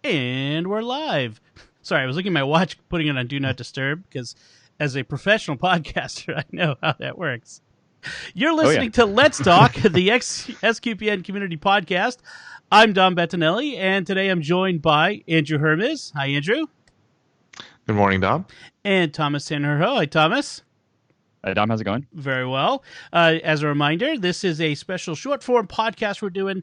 And we're live. Sorry, I was looking at my watch, putting it on Do Not Disturb, because as a professional podcaster, I know how that works. You're listening to Let's Talk, the SQPN community podcast. I'm Dom Bettinelli, and today I'm joined by Andrew Hermiz. Hi, Andrew. Good morning, Dom. And Thomas Sanjurjo. Hi, Thomas. Hi, Dom. How's it going? Very well. As a reminder, this is a special short-form podcast we're doing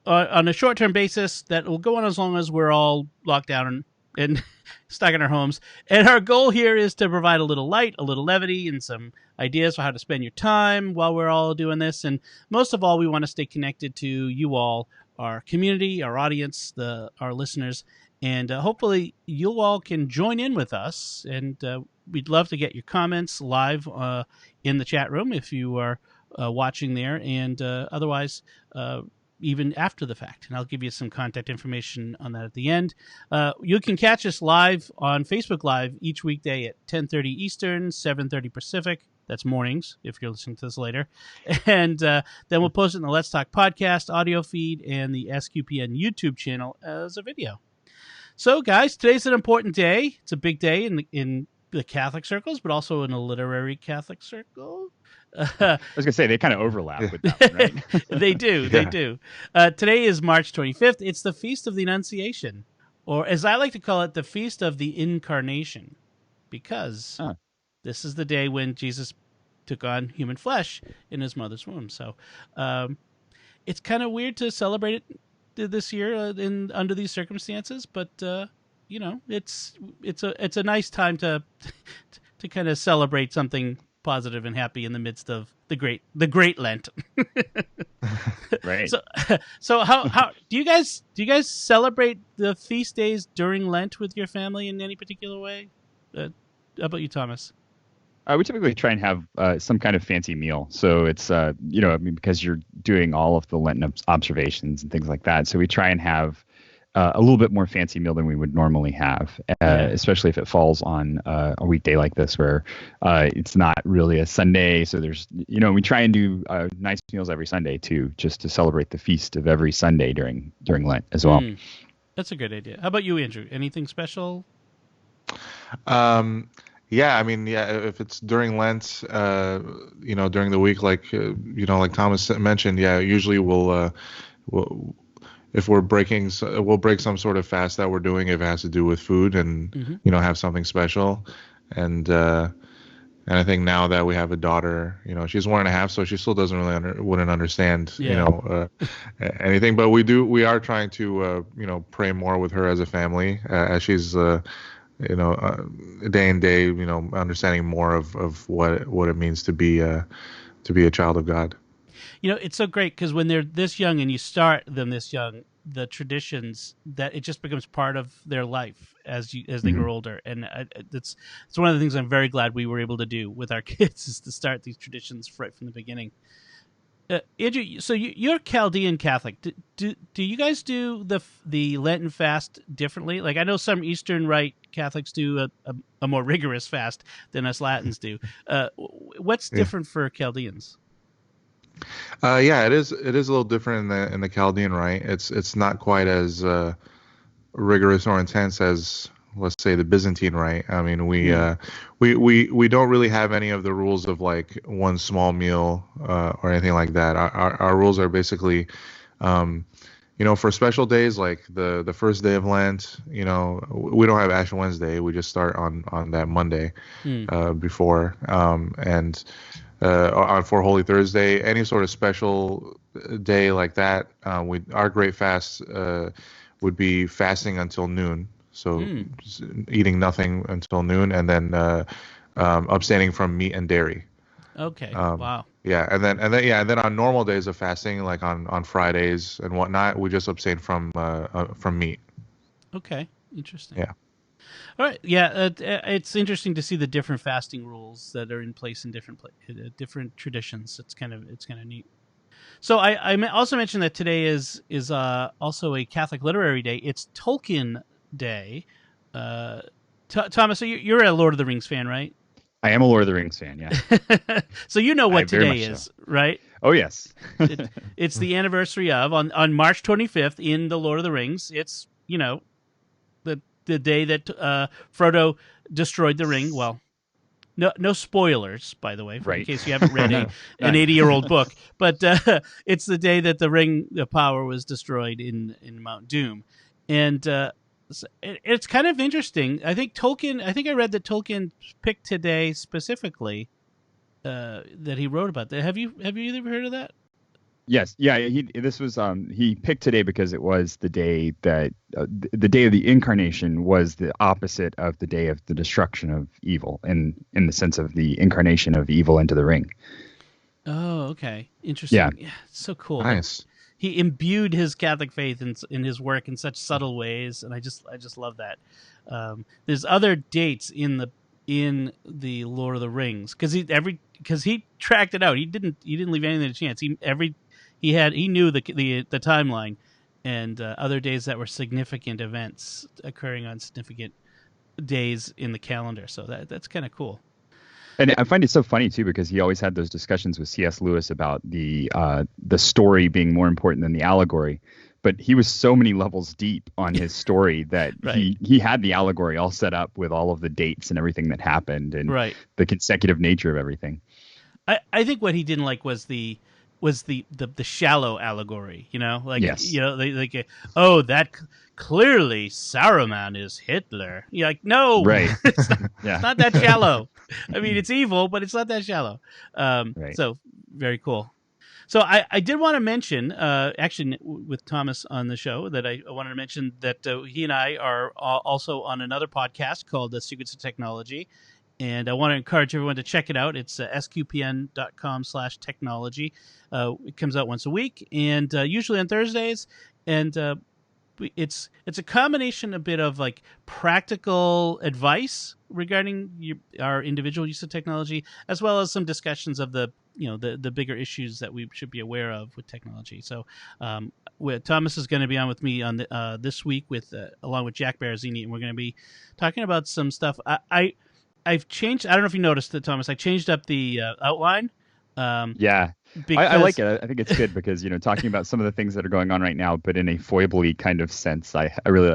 on a short-term basis that will go on as long as we're all locked down and stuck in our homes. And our goal here is to provide a little light, a little levity, and some ideas for how to spend your time while we're all doing this. And most of all, we want to stay connected to you all, our community, our audience, our listeners. And hopefully you all can join in with us. And we'd love to get your comments live in the chat room if you are watching there. And otherwise, even after the fact. And I'll give you some contact information on that at the end. You can catch us live on Facebook Live each weekday at 10:30 Eastern, 7:30 Pacific. That's mornings, if you're listening to this later. And then we'll post it in the Let's Talk podcast audio feed and the SQPN YouTube channel as a video. So, guys, today's an important day. It's a big day in the Catholic circles, but also in a literary Catholic circle. I was going to say, they kind of overlap with that one, right? They do. Today is March 25th. It's the Feast of the Annunciation, or as I like to call it, the Feast of the Incarnation, because this is the day when Jesus took on human flesh in his mother's womb. So it's kind of weird to celebrate it this year under these circumstances, but it's a nice time to kind of celebrate something positive and happy in the midst of the great Lent. Right. So how do you guys celebrate the feast days during Lent with your family in any particular way? How about you, Thomas? We typically try and have some kind of fancy meal. So it's, because you're doing all of the Lenten observations and things like that. So we try and have a little bit more fancy meal than we would normally have, especially if it falls on a weekday like this where it's not really a Sunday. So there's, we try and do nice meals every Sunday too, just to celebrate the feast of every Sunday during Lent as well. That's a good idea. How about you, Andrew? Anything special? If it's during Lent, during the week, like Thomas mentioned, usually we'll if we'll break some sort of fast that we're doing if it has to do with food and, have something special. And I think now that we have a daughter, she's 1.5, so she still doesn't really wouldn't understand, anything. But we are trying to, pray more with her as a family, as she's, day and day, understanding more of what it means to be a child of God. It's so great because when they're this young and you start them this young, the traditions that it just becomes part of their life as they grow older, and it's one of the things I'm very glad we were able to do with our kids is to start these traditions right from the beginning. Andrew, so you're Chaldean Catholic. Do you guys do the Lenten fast differently? Like I know some Eastern Rite Catholics do a more rigorous fast than us Latins do. What's different for Chaldeans? It is a little different in the Chaldean Rite. It's not quite as rigorous or intense as, let's say, the Byzantine Rite. I mean, we don't really have any of the rules of like one small meal or anything like that. Our rules are basically, for special days like the first day of Lent. We don't have Ash Wednesday. We just start on that Monday before and. For Holy Thursday, any sort of special day like that, our great fast would be fasting until noon. So eating nothing until noon, and then abstaining from meat and dairy. Okay. Wow. Yeah, and then on normal days of fasting, like on Fridays and whatnot, we just abstain from meat. Okay. Interesting. Yeah. All right. Yeah, it's interesting to see the different fasting rules that are in place in different traditions. It's kind of neat. So I also mentioned that today is also a Catholic Literary Day. It's Tolkien Day. Thomas, so you're a Lord of the Rings fan, right? I am a Lord of the Rings fan, yeah. So you know what today is, right? Oh, yes. It's the anniversary of, on March 25th in the Lord of the Rings. It's the day that Frodo destroyed the ring. Well, no spoilers, by the way, in case you haven't read an 80-year-old book. But it's the day that the Ring of Power was destroyed in Mount Doom, and it's kind of interesting. I think I read that Tolkien picked today specifically that he wrote about that. Have you either heard of that? Yes, yeah. He picked today because it was the day that the day of the incarnation was the opposite of the day of the destruction of evil, in the sense of the incarnation of evil into the ring. Oh, okay, interesting. Yeah, it's so cool. Nice. He imbued his Catholic faith in his work in such subtle ways, and I just love that. There's other dates in the Lord of the Rings because he tracked it out. He didn't leave anything to chance. He knew the timeline and other days that were significant events occurring on significant days in the calendar. So that's kind of cool. And I find it so funny too because he always had those discussions with C.S. Lewis about the story being more important than the allegory. But he was so many levels deep on his story that right. he had the allegory all set up with all of the dates and everything that happened and the consecutive nature of everything. I think what he didn't like was the shallow allegory, yes. That clearly Saruman is Hitler. You're like, no, right. It's not that shallow. I mean, it's evil, but it's not that shallow. Right. So very cool. So I did want to mention, actually, with Thomas on the show, that I wanted to mention that he and I are also on another podcast called The Secrets of Technology. And I want to encourage everyone to check it out. It's sqpn.com/technology. It comes out once a week, and usually on Thursdays. And it's a combination a bit of like practical advice regarding our individual use of technology, as well as some discussions of the bigger issues that we should be aware of with technology. So Thomas is going to be on with me on this week along with Jack Barazini, and we're going to be talking about some stuff. I've changed. I don't know if you noticed that, Thomas. I changed up the outline. Yeah, I like it. I think it's good because talking about some of the things that are going on right now, but in a foible-y kind of sense. I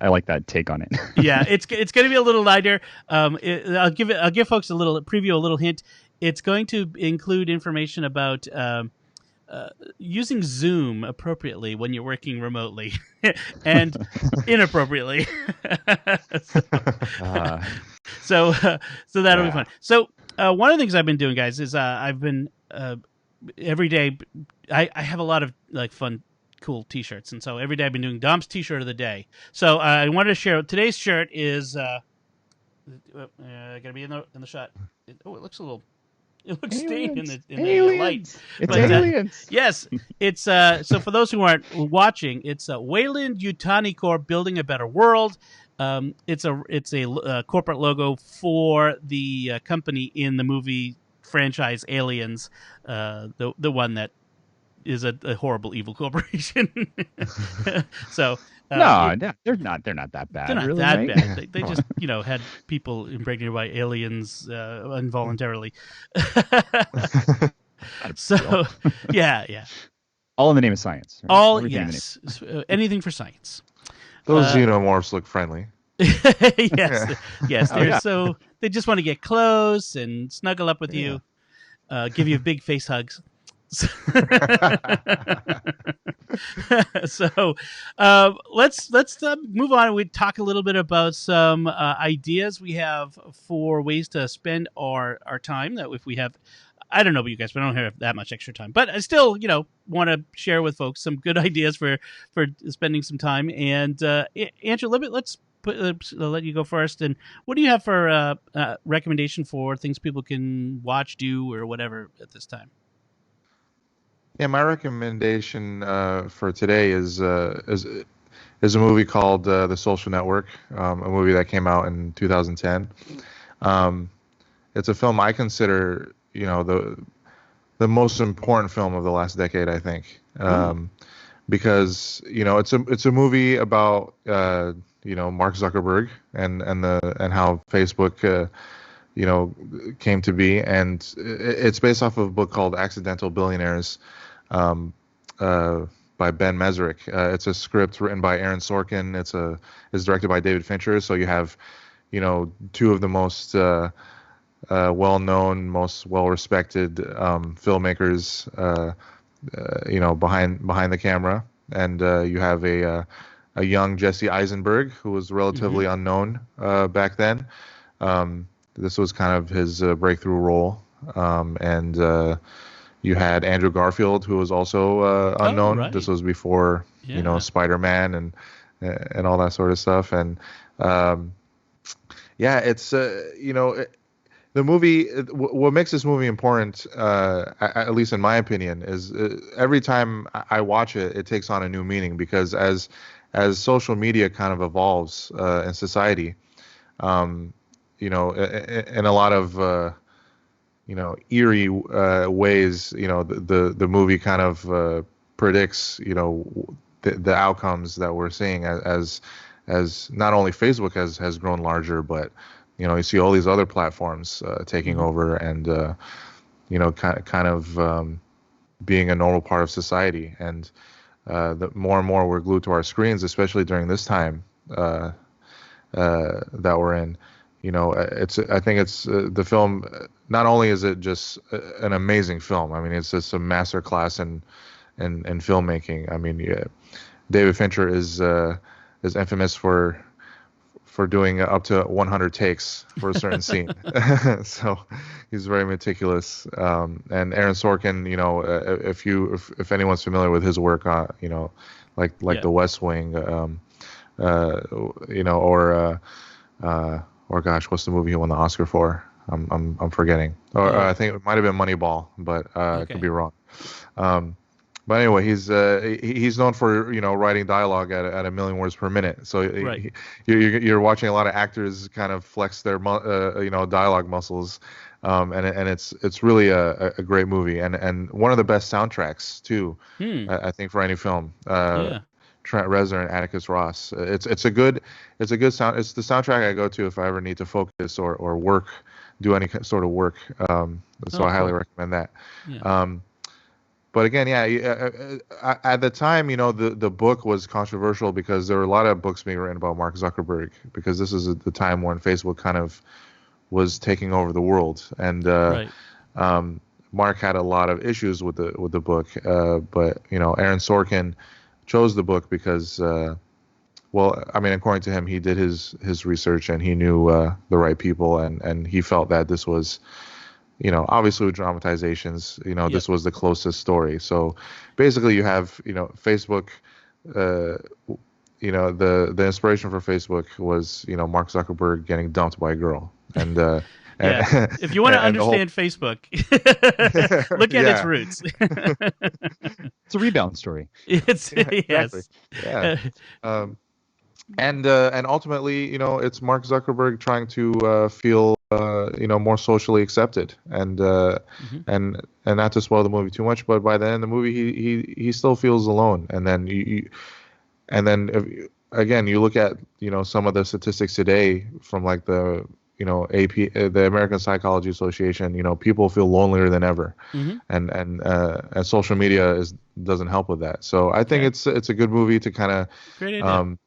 like that take on it. Yeah, it's going to be a little lighter. I'll give folks a little hint. It's going to include information about using Zoom appropriately when you're working remotely and inappropriately. So that'll be fun. So one of the things I've been doing, guys, is I've been every day. I have a lot of like fun, cool T-shirts, and so every day I've been doing Dom's T-shirt of the day. So I wanted to share today's shirt is gonna be in the shot. It looks a little. It looks stained in the light. It's aliens. Yes, it's so for those who aren't watching, it's Wayland Yutani Corp building a better world. It's a corporate logo for the company in the movie franchise Aliens, the one that is a horrible evil corporation. So no, they're not that bad. They're not really, that right? bad. They just had people impregnated by aliens involuntarily. So yeah. All in the name of science. Right? All yes, anything for science. Those xenomorphs look friendly. yes. So they just want to get close and snuggle up with you, give you big face hugs. So let's move on. We talk a little bit about some ideas we have for ways to spend our time. That if we have, I don't know about you guys, but I don't have that much extra time. But I still, want to share with folks some good ideas for spending some time. And Andrew, let's let you go first. And what do you have for recommendation for things people can watch, do, or whatever at this time? Yeah, my recommendation for today is a movie called The Social Network, a movie that came out in 2010. It's a film I consider, the most important film of the last decade, I think, because it's a movie about Mark Zuckerberg and how Facebook came to be, and it's based off of a book called Accidental Billionaires, by by Ben Mesrick. It's a script written by Aaron Sorkin. It's directed by David Fincher. So you have, two of the most well-known, most well-respected filmmakers, behind the camera, and you have a young Jesse Eisenberg who was relatively unknown back then. This was kind of his breakthrough role, and you had Andrew Garfield, who was also unknown. Right. This was before Spider-Man and all that sort of stuff, and it's the movie. What makes this movie important, at least in my opinion, is every time I watch it, it takes on a new meaning, because as social media kind of evolves in society, in a lot of eerie ways, the movie kind of predicts the outcomes that we're seeing as not only Facebook has grown larger, but you see all these other platforms taking over and kind of being a normal part of society, and the more and more we're glued to our screens, especially during this time that we're in. I think it's the film. Not only is it just an amazing film, I mean, it's just a masterclass in filmmaking. I mean, David Fincher is infamous for doing up to 100 takes for a certain scene. So he's very meticulous. And Aaron Sorkin, if anyone's familiar with his work, like The West Wing, or gosh, what's the movie he won the Oscar for? I'm forgetting. Or I think it might have been Moneyball, but I could be wrong. But anyway, he's known for writing dialogue at a million words per minute. So you're watching a lot of actors kind of flex their dialogue muscles, and it's really a great movie, and one of the best soundtracks too. I think for any film. Trent Reznor and Atticus Ross. It's a good sound. It's the soundtrack I go to if I ever need to focus or work, do any sort of work. So I highly recommend that. Yeah. But again, at the time, the book was controversial because there were a lot of books being written about Mark Zuckerberg, because this is the time when Facebook kind of was taking over the world, and Mark had a lot of issues with the book. But Aaron Sorkin chose the book because, according to him, he did his research and he knew the right people, and he felt that this was, obviously with dramatizations, this was the closest story. So basically you have, Facebook, the inspiration for Facebook was, Mark Zuckerberg getting dumped by a girl. And, if you want to understand Facebook, look at its roots. It's a rebound story. Exactly. Yeah. And ultimately, it's Mark Zuckerberg trying to feel, more socially accepted, and not to spoil the movie too much, but by the end of the movie, he still feels alone. And then again, you look at some of the statistics today from like the AP, the American Psychology Association. People feel lonelier than ever, and social media doesn't help with that. So I think it's a good movie to kind of to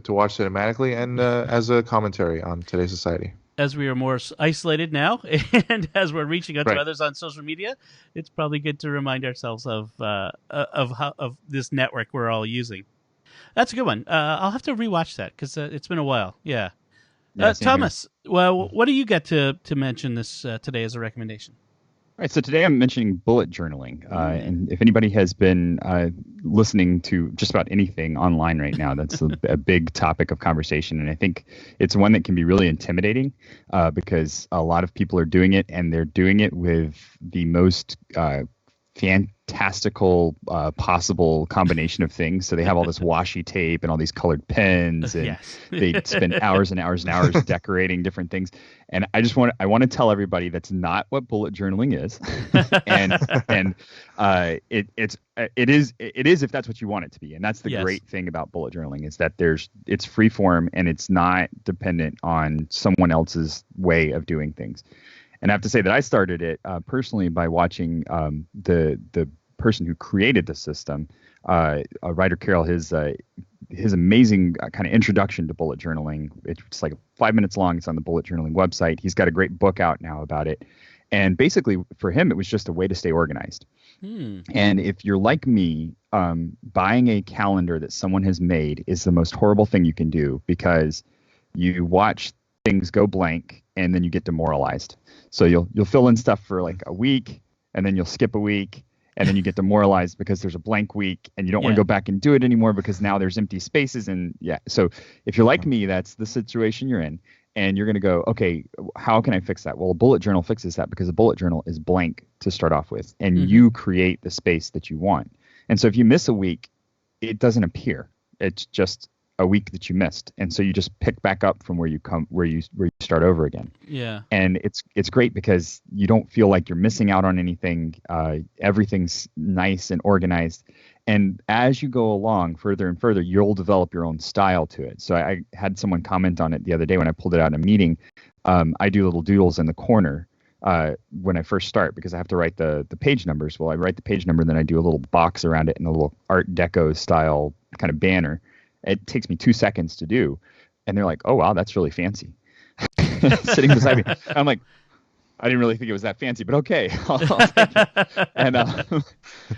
watch cinematically and as a commentary on today's society. As we are more isolated now, and as we're reaching out to others on social media, it's probably good to remind ourselves of this network we're all using. That's a good one. I'll have to rewatch that because it's been a while. Yeah. Thomas, well, what do you get to mention this today as a recommendation? All right, so today I'm mentioning bullet journaling, and if anybody has been listening to just about anything online right now, that's a big topic of conversation, and I think it's one that can be really intimidating because a lot of people are doing it, and they're doing it with the most fantastical possible combination of things. So they have all this washi tape and all these colored pens, and they spend hours and hours and hours decorating different things. And I want to tell everybody that's not what bullet journaling is. and it is if that's what you want it to be. And that's the great thing about bullet journaling, is that it's free form and it's not dependent on someone else's way of doing things. And I have to say that I started it personally by watching the person who created the system Ryder Carroll, his amazing kind of introduction to bullet journaling. It's like 5 minutes long. It's on the bullet journaling website. He's got a great book out now about it. And basically for him, it was just a way to stay organized. And if you're like me, buying a calendar that someone has made is the most horrible thing you can do, because you watch things go blank and then you get demoralized. So you'll fill in stuff for like a week, and then you'll skip a week, and then you get demoralized because there's a blank week, and you don't want to go back and do it anymore because now there's empty spaces. And so if you're like me, that's the situation you're in. And you're going to go, okay, how can I fix that? Well, a bullet journal fixes that, because a bullet journal is blank to start off with, and you create the space that you want. And so if you miss a week, it doesn't appear. It's just a week that you missed. And so you just pick back up from where you start over again. Yeah. And it's great because you don't feel like you're missing out on anything. Everything's nice and organized. And as you go along further and further, you'll develop your own style to it. So I had someone comment on it the other day when I pulled it out in a meeting. I do little doodles in the corner when I first start, because I have to write the page numbers. Well, I write the page number, and then I do a little box around it in a little Art Deco style kind of banner. It takes me 2 seconds to do. And they're like, oh, wow, that's really fancy. Sitting beside me. I'm like, I didn't really think it was that fancy, but okay, I'll take it.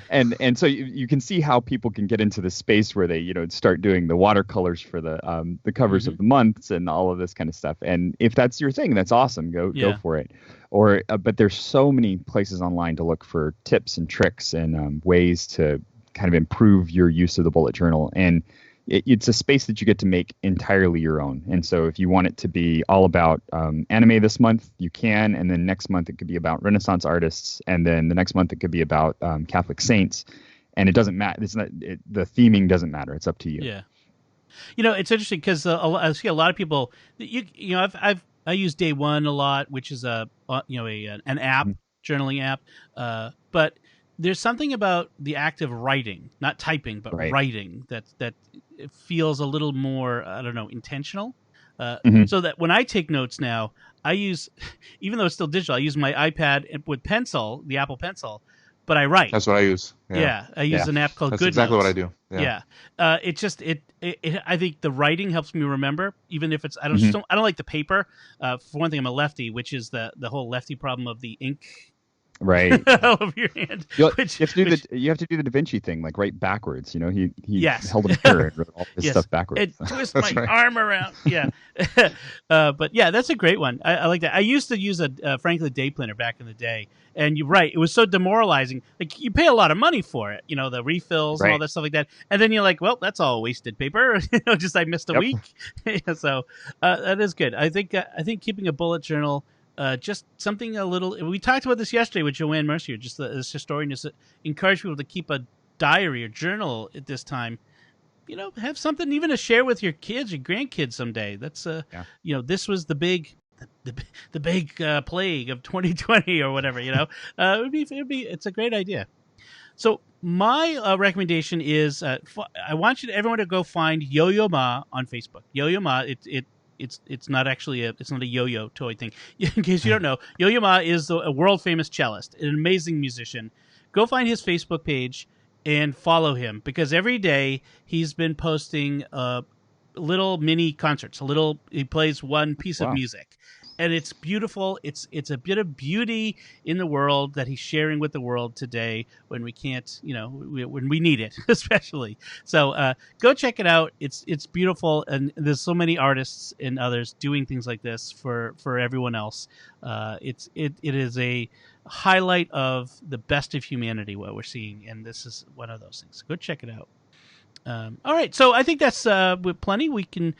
And so you can see how people can get into the space where they, start doing the watercolors for the covers of the months and all of this kind of stuff. And if that's your thing, that's awesome. Go for it. Or but there's so many places online to look for tips and tricks and ways to kind of improve your use of the bullet journal. And it's a space that you get to make entirely your own. And so if you want it to be all about anime this month, you can. And then next month it could be about Renaissance artists. And then the next month it could be about Catholic saints. And it doesn't matter. The theming doesn't matter. It's up to you. Yeah. It's interesting because I see a lot of people. I use Day One a lot, which is an app, journaling app. But there's something about the act of writing, not typing, but writing that it feels a little more, I don't know, intentional. So that when I take notes now, I use, even though it's still digital, I use my iPad with pencil, the Apple Pencil, but I write. That's what I use. Yeah, I use an app called That's Good exactly Notes. what I do. Yeah. I think the writing helps me remember, even if it's I don't like the paper. For one thing, I'm a lefty, which is the whole lefty problem of the ink. Right. Of your hand. You have to do the Da Vinci thing, like write backwards. He held a mirror and wrote all this stuff backwards. It twists my arm around. Yeah. But yeah, that's a great one. I like that. I used to use a Franklin day planner back in the day, and you're right, it was so demoralizing. Like, you pay a lot of money for it, the refills and all that stuff like that, and then you're like, well, that's all wasted paper. Just I missed a week. So that is good. I think keeping a bullet journal. Just something a little. We talked about this yesterday with Joanne Mercier, just this historian, just encourage people to keep a diary or journal at this time. Have something even to share with your kids, your grandkids someday. That's this was the big plague of 2020 or whatever. It's a great idea. So my recommendation is I want everyone to go find Yo-Yo Ma on Facebook. Yo-Yo Ma, it's not actually it's not a yo-yo toy thing. In case you don't know, Yo-Yo Ma is a world famous cellist, an amazing musician. Go find his Facebook page and follow him, because every day he's been posting little mini concerts. He plays one piece of music, and it's beautiful. It's a bit of beauty in the world that he's sharing with the world today when we can't, when we need it, especially. So go check it out. It's beautiful, and there's so many artists and others doing things like this for everyone else. It is a highlight of the best of humanity, what we're seeing, and this is one of those things. So go check it out. All right, so I think that's plenty. We can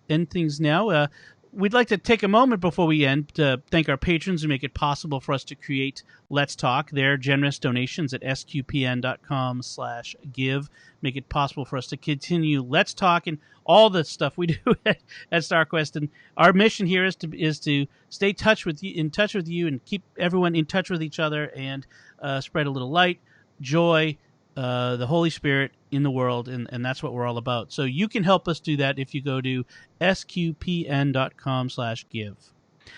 end things now. We'd like to take a moment before we end to thank our patrons who make it possible for us to create Let's Talk. Their generous donations at sqpn.com/give make it possible for us to continue Let's Talk and all the stuff we do at StarQuest. And our mission here is to stay in touch with you and keep everyone in touch with each other and spread a little light, joy, the Holy Spirit in the world, and that's what we're all about. So you can help us do that if you go to sqpn.com/give.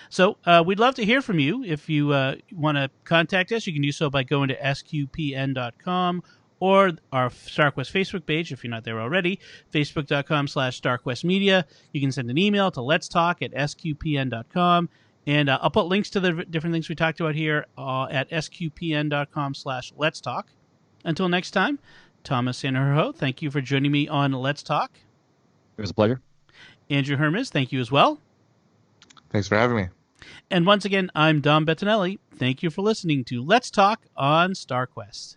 So we'd love to hear from you. If you want to contact us, you can do so by going to sqpn.com or our StarQuest Facebook page if you're not there already, facebook.com/StarQuestMedia. You can send an email to letstalk@sqpn.com. And I'll put links to the different things we talked about here at sqpn.com/letstalk. Until next time, Thomas Sanjurjo, thank you for joining me on Let's Talk. It was a pleasure. Andrew Hermiz, thank you as well. Thanks for having me. And once again, I'm Dom Bettinelli. Thank you for listening to Let's Talk on StarQuest.